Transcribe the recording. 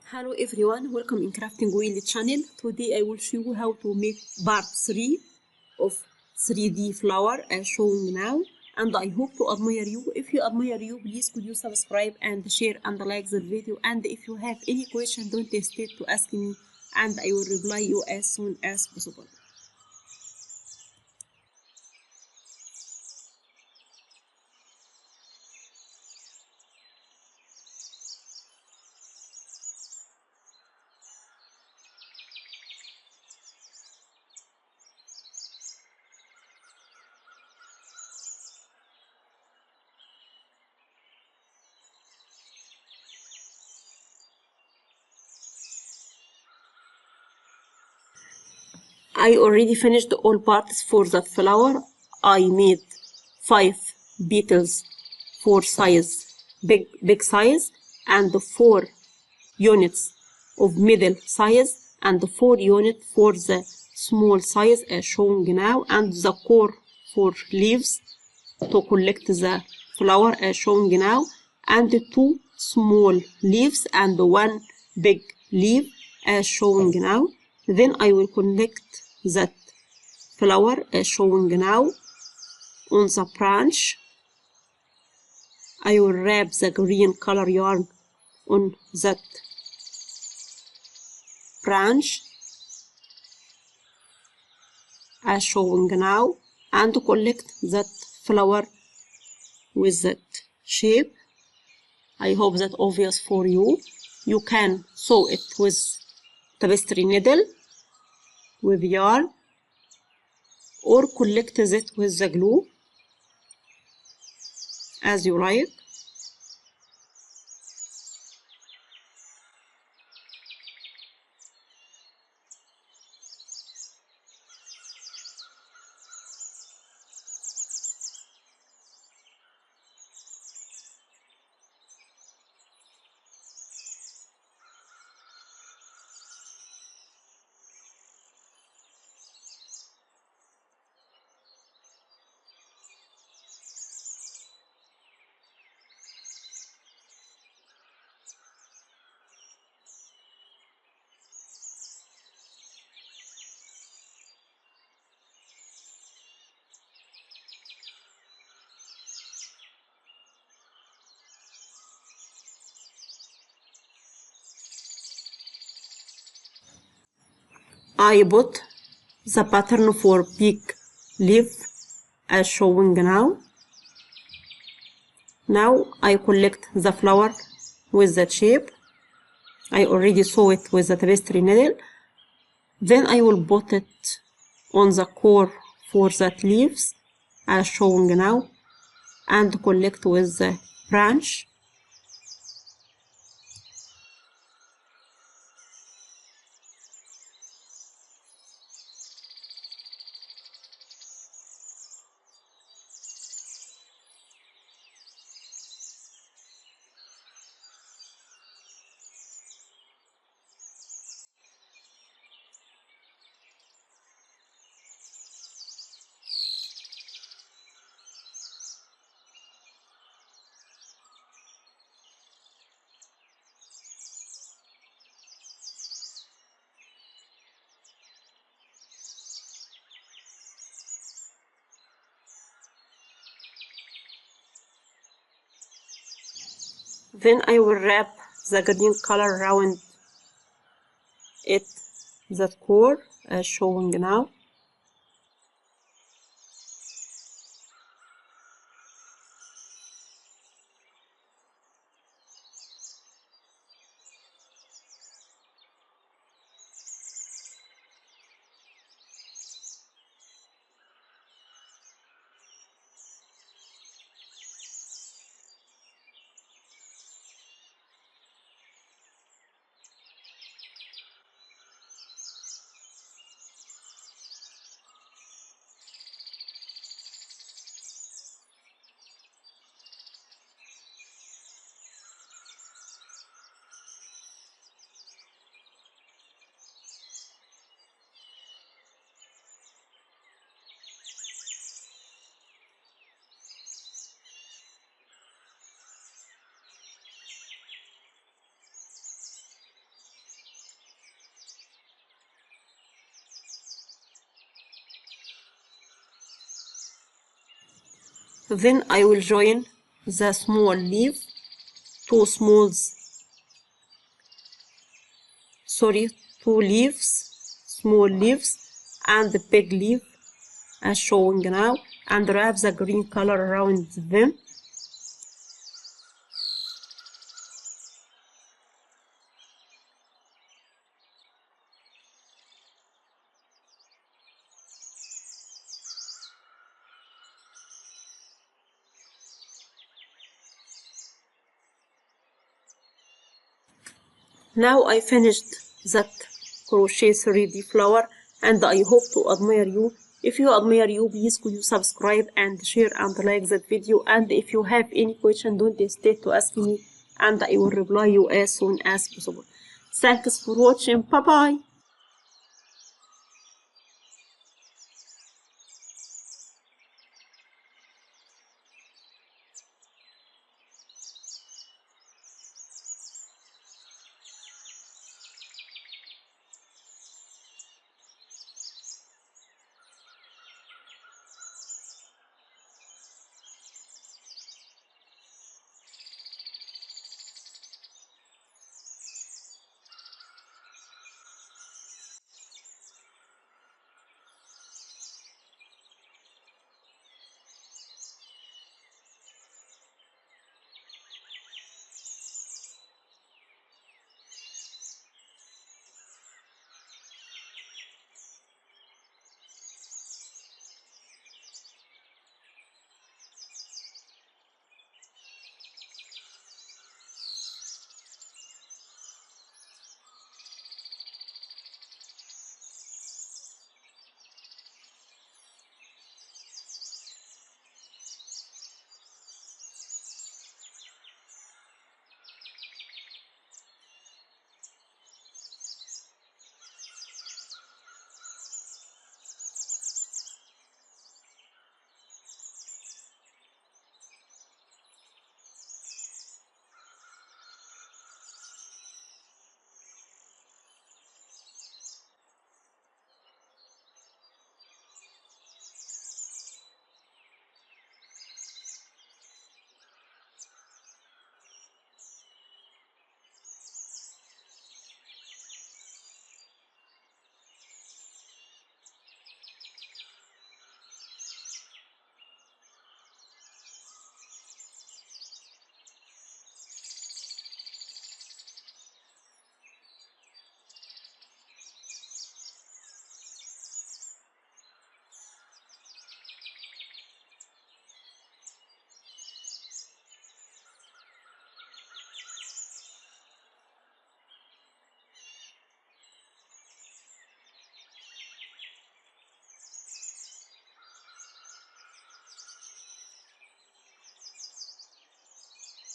Hello everyone, welcome in Crafting Wheel channel. Today I will show you how to make part 3 of 3D flower as shown now, and I hope to admire you. If you admire you, please could you subscribe and share and like the video, and if you have any question don't hesitate to ask me and I will reply you as soon as possible. I already finished all parts for that flower. I made 5 petals for size, big size, and 4 units of middle size, and 4 units for the small size as shown now, and the core for leaves to collect the flower as shown now, and 2 small leaves and 1 big leaf as shown now. Then I will connect that flower as shown now on the branch. I will wrap the green color yarn on that branch as shown now, and collect that flower with that shape. I hope that obvious for you. You can sew it with tapestry needle, with yarn, or collect it with the glue as you like. I put the pattern for big leaf as shown now. Now I collect the flower with that shape. I already sew it with the tapestry needle. Then I will put it on the core for that leaves as shown now, and collect with the branch. Then I will wrap the green color around it, that core as shown now. Then I will join the small leaf, two leaves, small leaves, and the big leaf as showing now, and wrap the green color around them. Now I finished that crochet 3D flower, and I hope to admire you. If you admire you, please could you subscribe and share and like that video, and if you have any question, don't hesitate to ask me and I will reply you as soon as possible. Thanks for watching. Bye bye.